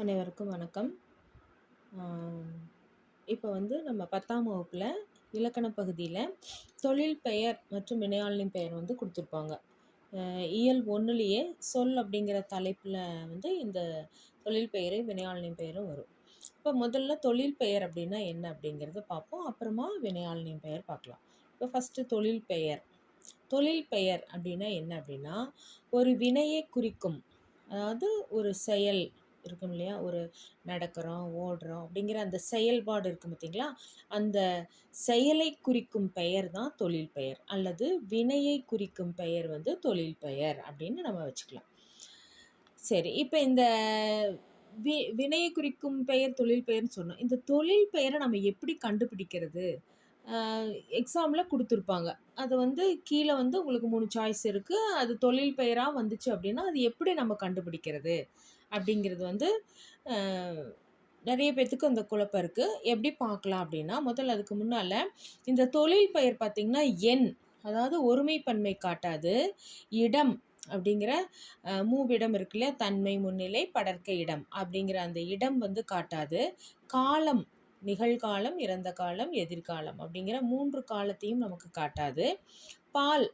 அனைவருக்கும் வணக்கம். இப்போ நம்ம 10ஆம் வகுப்பில் இலக்கண பகுதியில் தொழில் பெயர் மற்றும் வினையாளனின் பெயர் கொடுத்துருப்பாங்க. இயல் 1லேயே சொல் அப்படிங்கிற தலைப்பில் இந்த தொழில் பெயரை வினையாளனின் பெயரும் வரும். இப்போ முதல்ல தொழில் பெயர் அப்படின்னா என்ன அப்படிங்கிறத பார்ப்போம். அப்புறமா வினையாளனின் பெயர் பார்க்கலாம். இப்போ ஃபஸ்ட்டு தொழில் பெயர். தொழில் பெயர் அப்படின்னா என்ன அப்படின்னா, ஒரு வினையை குறிக்கும், அதாவது ஒரு செயல் இருக்கும் இல்லையா, ஒரு நடக்கிறோம் ஓடுறோம் அப்படிங்கிற அந்த செயல்பாடு இருக்கும் பார்த்தீங்களா, அந்த செயலை குறிக்கும் பெயர் தான் தொழில் பெயர், அல்லது வினையை குறிக்கும் பெயர் தொழில் பெயர் அப்படின்னு நம்ம வச்சுக்கலாம். சரி, இப்போ இந்த வினையை குறிக்கும் பெயர் தொழில் பெயர்னு சொன்னோம். இந்த தொழில் பெயரை நம்ம எப்படி கண்டுபிடிக்கிறது? எக்ஸாமில் கொடுத்துருப்பாங்க. அது கீழே உங்களுக்கு 3 சாய்ஸ் இருக்குது. அது தொழில் பெயராக வந்துச்சு அப்படின்னா அது எப்படி நம்ம கண்டுபிடிக்கிறது அப்படிங்கிறது நிறைய பேர்த்துக்கு அந்த குழப்பம் இருக்குது. எப்படி பார்க்கலாம் அப்படின்னா, முதல்ல அதுக்கு முன்னால் இந்த தொழில் பெயர் பார்த்திங்கன்னா எண், அதாவது ஒருமைப்பன்மை காட்டாது. இடம் அப்படிங்கிற மூவிடம் இருக்குல்ல, தன்மை முன்னிலை படர்க்கை இடம் அப்படிங்கிற அந்த இடம் காட்டாது. காலம், நிகழ்காலம், இறந்த காலம், எதிர்காலம் அப்படிங்கிற 3 காலத்தையும் நமக்கு காட்டாது. பால்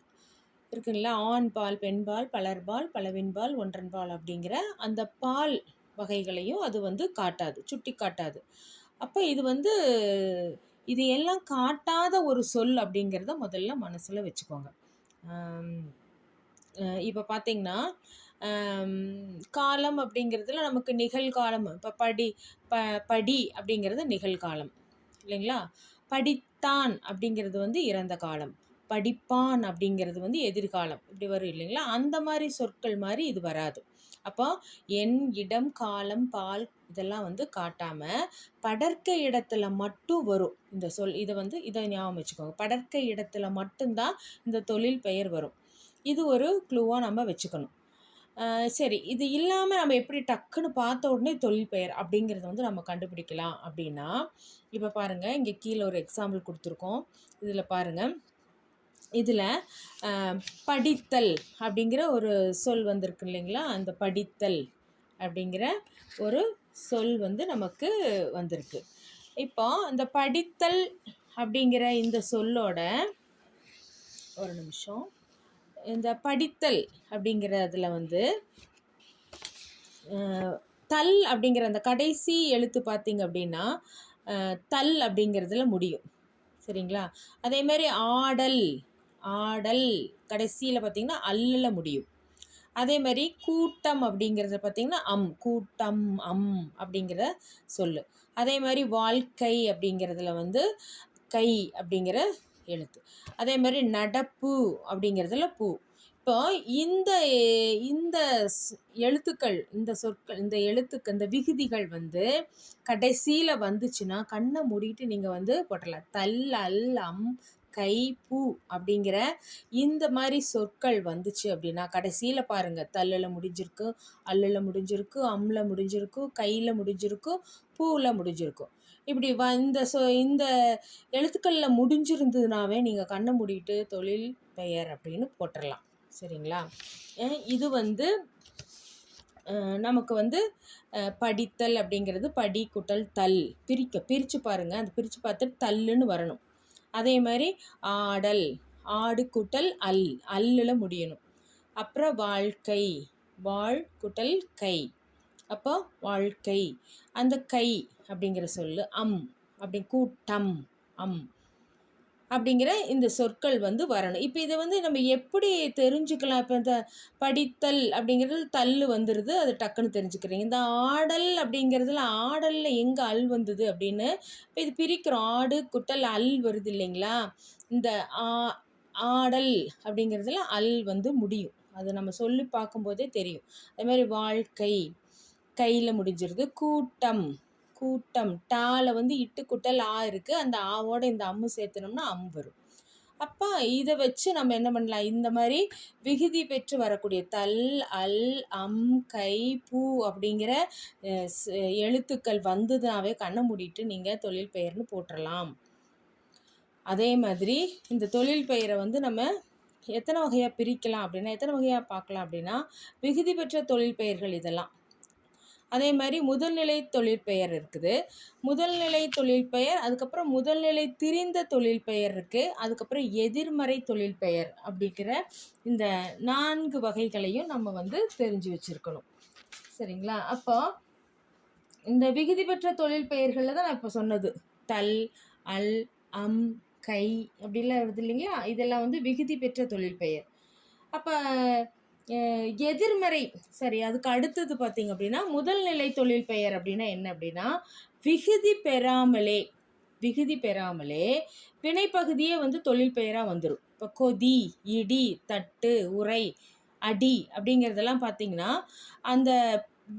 இருக்குங்களா, ஆண் பால், பெண்பால், பலர்பால், பலவின்பால், ஒன்றன்பால் அப்படிங்கிற அந்த பால் வகைகளையும் அது காட்டாது, சுட்டி காட்டாது. அப்போ இது எல்லாம் காட்டாத ஒரு சொல் அப்படிங்கிறத முதல்ல மனசில் வச்சுக்கோங்க. இப்போ பார்த்திங்கன்னா, காலம் அப்படிங்கிறதுல நமக்கு நிகழ்காலம், இப்போ படி அப்படிங்கிறது நிகழ்காலம் இல்லைங்களா, படித்தான் அப்படிங்கிறது இறந்த காலம், படிப்பான் அப்படிங்கிறது எதிர்காலம், இப்படி வரும் இல்லைங்களா. அந்த மாதிரி சொற்கள் மாதிரி இது வராது. அப்போ எண், இடம், காலம், பால் இதெல்லாம் காட்டாமல் படர்க்கை இடத்துல மட்டும் வரும் இந்த சொல். இதை ஞாபகம் வச்சுக்கோங்க. படர்க்கை இடத்துல மட்டும்தான் இந்த தொழில் பெயர் வரும். இது ஒரு க்ளூவாக நம்ம வச்சுக்கணும். சரி, இது இல்லாமல் நம்ம எப்படி டக்குன்னு பார்த்த உடனே தொழில் பெயர் அப்படிங்கிறத நம்ம கண்டுபிடிக்கலாம் அப்படின்னா, இப்போ பாருங்கள், இங்கே கீழே ஒரு எக்ஸாம்பிள் கொடுத்துருக்கோம். இதில் பாருங்கள், இதில் படித்தல் அப்படிங்கிற ஒரு சொல் வந்திருக்கு இல்லைங்களா. அந்த படித்தல் அப்படிங்கிற ஒரு சொல் நமக்கு வந்திருக்கு. இப்போ இந்த படித்தல் அப்படிங்கிற இந்த சொல்லோட, ஒரு நிமிஷம், இந்த படித்தல் அப்படிங்கிறதுல தல் அப்படிங்கிற அந்த கடைசி எழுத்து பார்த்திங்க அப்படின்னா தல் அப்படிங்கிறதுல முடியும், சரிங்களா. அதேமாதிரி ஆடல், ஆடல் கடைசியில் பார்த்திங்கன்னா அல்லில் முடியும். அதே மாதிரி கூட்டம் அப்படிங்கிறத பார்த்திங்கன்னா கூட்டம் அப்படிங்கிற சொல். அதே மாதிரி வாழ்க்கை அப்படிங்கிறதுல கை அப்படிங்கிற எழுத்து. அதே மாதிரி நடப்பு அப்படிங்கிறதுல பூ. இப்போ இந்த இந்த எழுத்துக்கள், இந்த சொற்கள், இந்த எழுத்துக்கள், இந்த விகுதிகள் கடைசியில் வந்துச்சுன்னா கண்ணை மூடிட்டு நீங்கள் போட்டலாம். தல், அல், அம், கை, பூ அப்படிங்கிற இந்த மாதிரி சொற்கள் வந்துச்சு அப்படின்னா கடைசியில் பாருங்கள், தல்லில் முடிஞ்சிருக்கு, அல்லில் முடிஞ்சிருக்கு, அம்மில் முடிஞ்சிருக்கு, கையில் முடிஞ்சிருக்கு, பூவில் முடிஞ்சிருக்கும். இப்படி இந்த எழுத்துக்களில் முடிஞ்சிருந்ததுனாவே நீங்கள் கண்ணை மூடிட்டு தொழில் பெயர் அப்படின்னு போட்டுடலாம், சரிங்களா. இது நமக்கு படித்தல் அப்படிங்கிறது படி கூட்டல் தல், பிரித்து பாருங்கள். அது பிரித்து பார்த்துட்டு தல்லுன்னு வரணும். அதே மாதிரி ஆடல், ஆடு கூட்டல் அல், அல்லில் முடியணும். அப்புறம் வாழ்க்கை, வாழ் கூட்டல் கை, அப்போ வாழ்க்கை. அந்த கை அப்படிங்கிற சொல்லு அப்படி கூட்டம் அப்படிங்கிற இந்த சொற்கள் வரணும். இப்போ இதை நம்ம எப்படி தெரிஞ்சுக்கலாம்? இப்போ இந்த படித்தல் அப்படிங்கிறது தள்ளு வந்துடுது, அது டக்குன்னு தெரிஞ்சுக்கிறீங்க. இந்த ஆடல் அப்படிங்கிறதுல ஆடலில் எங்கே அல் வந்தது அப்படின்னு இப்போ இது பிரிக்கிறோம். ஆடு குட்டல் அல் வருது இல்லைங்களா. இந்த ஆடல் அப்படிங்கிறதுல அல் முடியும், அது நம்ம சொல்லி பார்க்கும்போதே தெரியும். அதே மாதிரி வாழ்க்கை கையில் முடிஞ்சிருது. கூட்டம், கூட்டம் டால இட்டு குட்டல் ஆ இருக்குது, அந்த ஆவோட இந்த அம்மு சேர்த்துனோம்னா வரும். அப்போ இதை வச்சு நம்ம என்ன பண்ணலாம், இந்த மாதிரி விகுதி பெற்று வரக்கூடிய தல், அல், அம், கை, பூ அப்படிங்கிற எழுத்துக்கள் வந்ததுனாவே கண்ணை மூடிட்டு நீங்கள் தொழில் பெயர்னு போட்டுடலாம். அதே மாதிரி இந்த தொழில் பெயரை நம்ம எத்தனை வகையாக பிரிக்கலாம் அப்படின்னா, எத்தனை வகையாக பார்க்கலாம் அப்படின்னா, விகுதி பெற்ற தொழில் பெயர்கள் இதெல்லாம். அதே மாதிரி முதல்நிலை தொழிற்பெயர் இருக்குது. முதல்நிலை தொழிற்பெயர், அதுக்கப்புறம் முதல்நிலை திரிந்த தொழிற்பெயர் இருக்குது, அதுக்கப்புறம் எதிர்மறை தொழிற்பெயர் அப்படிங்கிற இந்த 4 வகைகளையும் நம்ம வந்து தெரிஞ்சு வச்சுருக்கணும். சரிங்களா? அப்போ இந்த விகுதி பெற்ற தொழில் பெயர்களில் தான் நான் இப்போ சொன்னது, தல், அல், அம், கை அப்படிலாம் வருது இல்லைங்களா? இதெல்லாம் வந்து விகுதி பெற்ற தொழில் பெயர். அப்போ எதிர்மறை, சரி, அதுக்கு அடுத்தது பார்த்தீங்க அப்படின்னா முதல்நிலை தொழில் பெயர் அப்படின்னா என்ன அப்படின்னா, விகுதி பெறாமலே வினைப்பகுதியே வந்து தொழில் பெயராக வந்துடும். இப்போ கொதி, இடி, தட்டு, உரை, அடி அப்படிங்கிறதெல்லாம் பார்த்தீங்கன்னா அந்த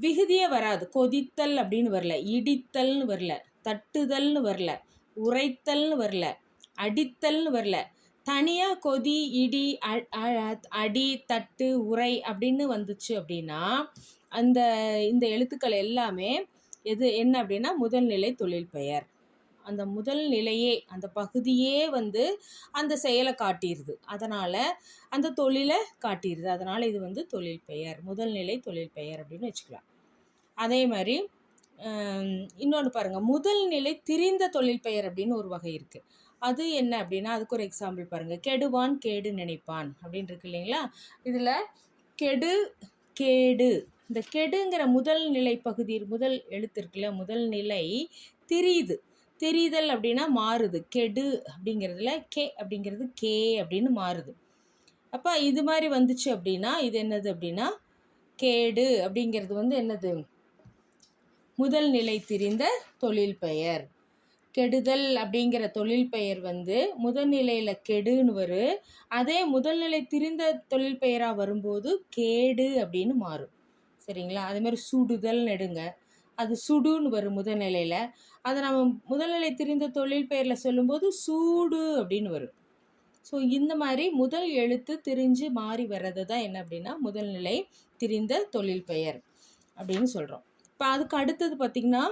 விகுதியே வராது. கொதித்தல் அப்படின்னு வரல, இடித்தல்னு வரல, தட்டுதல்னு வரல, உரைத்தல்னு வரல, அடித்தல்னு வரல. தனியாக கொதி, இடி, அடி, தட்டு, உரை அப்படின்னு வந்துச்சு அப்படின்னா இந்த எழுத்துக்கள் எல்லாமே என்ன அப்படின்னா முதல்நிலை தொழில் பெயர். அந்த முதல் நிலையே, அந்த பகுதியே வந்து அந்த செயலை காட்டிடுது, அதனால் அந்த தொழிலை காட்டிடுது. அதனால் இது வந்து தொழில் பெயர், முதல்நிலை தொழில் பெயர் அப்படின்னு வச்சுக்கலாம். அதே மாதிரி இன்னொன்று பாருங்கள், முதல்நிலை திரிந்த தொழில் பெயர் அப்படின்னு ஒரு வகை இருக்குது. அது என்ன அப்படின்னா, அதுக்கு ஒரு எக்ஸாம்பிள் பாருங்கள். கெடுவான் கேடு நினைப்பான் அப்படின்னு இருக்கு இல்லைங்களா? இதில் கெடு, கேடு, இந்த கெடுங்கிற முதல் நிலை பகுதி, முதல் எழுத்து இருக்குல்ல, முதல் நிலை திரிதல் அப்படின்னா மாறுது. கெடு அப்படிங்கிறதுல கே அப்படிங்கிறது கே அப்படின்னு மாறுது. அப்போ இது மாதிரி வந்துச்சு அப்படின்னா இது என்னது அப்படின்னா கேடு அப்படிங்கிறது வந்து என்னது, முதல் நிலை திரிந்த தொழில் பெயர். கெடுதல் அப்படிங்கிற தொழில் பெயர் வந்து முதல்நிலையில் கெடுன்னு வரும். அதே முதல்நிலை திரிந்த தொழில் பெயராக வரும்போது கேடு அப்படின்னு மாறும். சரிங்களா? அதே மாதிரி சுடுதல் நெடுங்க, அது சுடுன்னு வரும் முதல்நிலையில். அதை நம்ம முதல்நிலை திரிந்த தொழில் பெயரில் சொல்லும்போது சூடு அப்படின்னு வரும். ஸோ இந்த மாதிரி முதல் எழுத்து திரிஞ்சு மாறி வர்றது தான் என்ன அப்படின்னா முதல்நிலை திரிந்த தொழில் பெயர் அப்படின்னு சொல்கிறோம். இப்போ அதுக்கு அடுத்தது பார்த்திங்கன்னா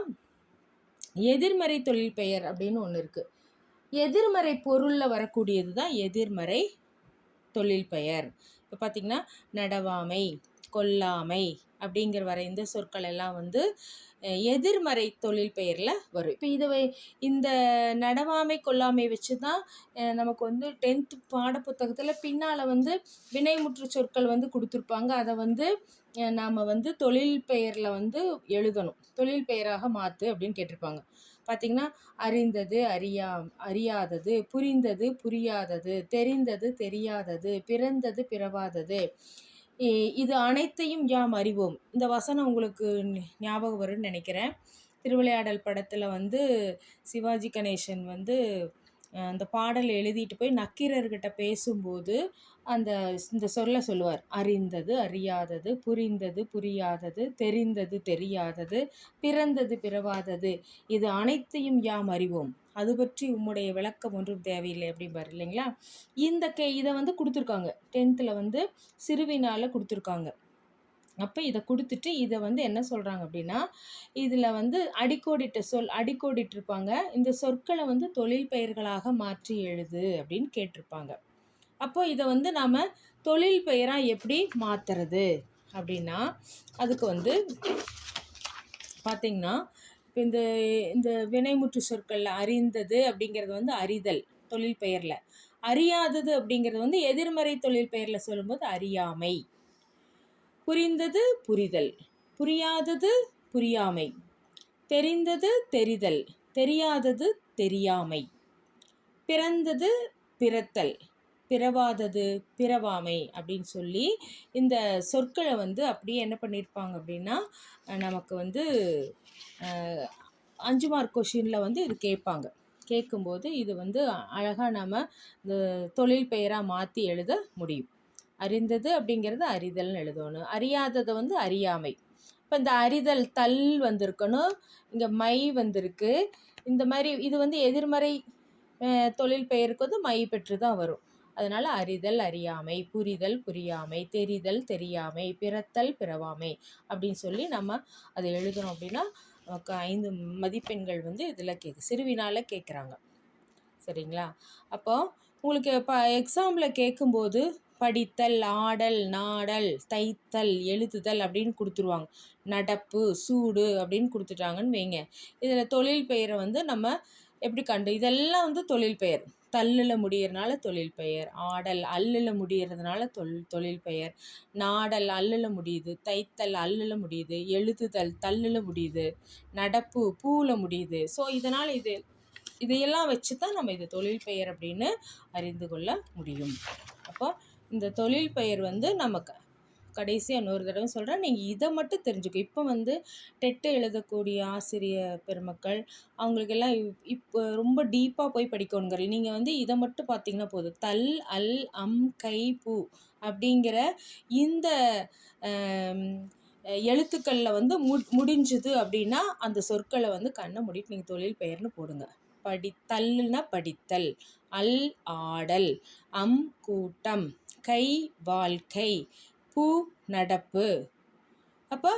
எதிர்மறை தொழில் பெயர் அப்படின்னு ஒன்று இருக்குது. எதிர்மறை பொருளில் வரக்கூடியது தான் எதிர்மறை தொழில் பெயர். இப்போ பார்த்திங்கன்னா நடவாமை, கொல்லாமை அப்படிங்கிற வர இந்த சொற்கள் எல்லாம் வந்து எதிர்மறை தொழில் பெயரில் வரும். இப்போ இந்த நடவாமை, கொல்லாமை வச்சு தான் நமக்கு வந்து 10th பாடப்புத்தகத்தில் பின்னால் வந்து வினைமுற்று சொற்கள் வந்து கொடுத்துருப்பாங்க. அதை வந்து நாம் வந்து தொழில் பெயரில் வந்து எழுதணும், தொழில் பெயராக மாற்று அப்படின்னு கேட்டிருப்பாங்க. பார்த்திங்கன்னா அறிந்தது, அறியாதது, புரிந்தது, புரியாதது, தெரிந்தது, தெரியாதது, பிறந்தது, பிறவாதது, இது அனைத்தையும் யாம் அறிவோம். இந்த வசனம் உங்களுக்கு ஞாபகம் வரும்னு நினைக்கிறேன். திருவிளையாடல் படத்தில் வந்து சிவாஜி கணேசன் வந்து அந்த பாடல் எழுதிட்டு போய் நக்கீரர்கிட்ட பேசும்போது இந்த சொல்ல சொல்லுவார். அறிந்தது, அறியாதது, புரிந்தது, புரியாதது, தெரிந்தது, தெரியாதது, பிறந்தது, பிறவாதது, இது அனைத்தையும் யாம் அறிவோம், அது பற்றி உம்முடைய விளக்கம் ஒன்றும் தேவையில்லை அப்படிம்பார் இல்லைங்களா? இதை வந்து கொடுத்துருக்காங்க 10th வந்து சிறுவினால் கொடுத்துருக்காங்க. அப்போ இதை கொடுத்துட்டு இதை வந்து என்ன சொல்கிறாங்க அப்படின்னா இதில் வந்து அடிக்கோடிட்டிருப்பாங்க. இந்த சொற்களை வந்து தொழில் பெயர்களாக மாற்றி எழுது அப்படின்னு கேட்டிருப்பாங்க. அப்போ இதை வந்து நாம் தொழில் பெயராக எப்படி மாற்றுறது அப்படின்னா அதுக்கு வந்து பார்த்திங்கன்னா இப்போ இந்த வினைமுற்று சொற்களில் அறிந்தது அப்படிங்கிறது வந்து அறிதல் தொழில் பெயரில், அறியாதது அப்படிங்கிறது வந்து எதிர்மறை தொழில் பெயரில் சொல்லும்போது அறியாமை, புரிந்தது புரிதல், புரியாதது புரியாமை, தெரிந்தது தெரிதல், தெரியாதது தெரியாமை, பிறந்தது பிறத்தல், பிறவாதது பிறவாமை அப்படின்னு சொல்லி இந்த சொற்களை வந்து அப்படியே என்ன பண்ணியிருப்பாங்க அப்படின்னா நமக்கு வந்து 5 மார்க் கொஷினில் வந்து இது கேட்பாங்க. கேட்கும்போது இது வந்து அழகாக நம்ம இந்த தொழில் பெயராக மாற்றி எழுத முடியும். அறிந்தது அப்படிங்கிறது அறிதல்னு எழுதணும், அறியாததை வந்து அறியாமை. இப்போ இந்த அறிதல் தல் வந்திருக்கணும், இங்கே மை வந்திருக்கு. இந்த மாதிரி இது வந்து எதிர்மறை தொழில் பெயருக்கு வந்து மை பெற்று தான் வரும். அதனால் அறிதல் அறியாமை, புரிதல் புரியாமை, தெரிதல் தெரியாமை, பிறத்தல் பிறவாமை அப்படின்னு சொல்லி நம்ம அதை எழுதணும். அப்படின்னா நமக்கு 5 மதிப்பெண்கள் வந்து இதில் சிறுவினால் கேட்குறாங்க. சரிங்களா? அப்போ உங்களுக்கு எக்ஸாமில் கேட்கும்போது படித்தல், ஆடல், நாடல், தைத்தல், எழுதுதல் அப்படின்னு கொடுத்துருவாங்க. நடப்பு, சூடு அப்படின்னு கொடுத்துட்டாங்கன்னு வைங்க. இதில் தொழில் பெயரை வந்து நம்ம எப்படி இதெல்லாம் வந்து தொழில் பெயர். தல்லில் முடியறதுனால தொழில் பெயர், ஆடல் அல்லில் முடியறதுனால தொழில் பெயர், நாடல் அல்லில் முடியுது, தைத்தல் அல்லில் முடியுது, எழுதுதல் தல்லில் முடியுது, நடப்பு பூவில் முடியுது. ஸோ இதனால் இதையெல்லாம் வச்சு தான் நம்ம இது தொழில் பெயர் அப்படின்னு அறிந்து கொள்ள முடியும். அப்போ இந்த தொழில் பெயர் வந்து நமக்கு கடைசியாக இன்னொரு தடவை சொல்கிறேன், நீங்கள் இதை மட்டும் தெரிஞ்சுக்கோ. இப்போ வந்து டெட்டு எழுதக்கூடிய ஆசிரிய பெருமக்கள் அவங்களுக்கெல்லாம் இப்போ ரொம்ப டீப்பாக போய் படிக்கணுங்கிற நீங்கள் வந்து இதை மட்டும் பார்த்தீங்கன்னா போதும். தல், அல், அம், கை, பூ அப்படிங்கிற இந்த எழுத்துக்களில் வந்து முடிஞ்சுது அப்படின்னா அந்த சொற்களை வந்து கண்ணை மூடிட்டு நீங்கள் தொழில் பெயர்னு போடுங்க. தல்லுனா படித்தல், அல் ஆடல், அம் கூட்டம், கை வாழ்க்கை, பூ நடப்பு. அப்போ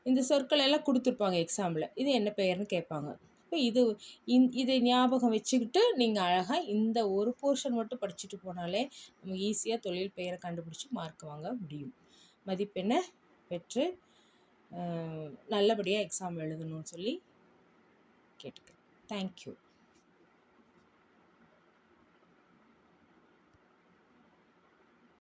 இந்த சொற்கள் எல்லாம் கொடுத்துருப்பாங்க எக்ஸாமில். இது என்ன பெயர்னு கேட்பாங்க. இப்போ இதை ஞாபகம் வச்சுக்கிட்டு நீங்கள் அழகாக இந்த ஒரு போர்ஷன் மட்டும் படிச்சுட்டு போனாலே நம்ம ஈஸியாக தொழில் பெயரை கண்டுபிடிச்சி மார்க் வாங்க முடியும். மதிப்பெண்ணை பெற்று நல்லபடியாக எக்ஸாம் எழுதணும்னு சொல்லி கேட்டுக்கிறேன். தேங்க்யூ.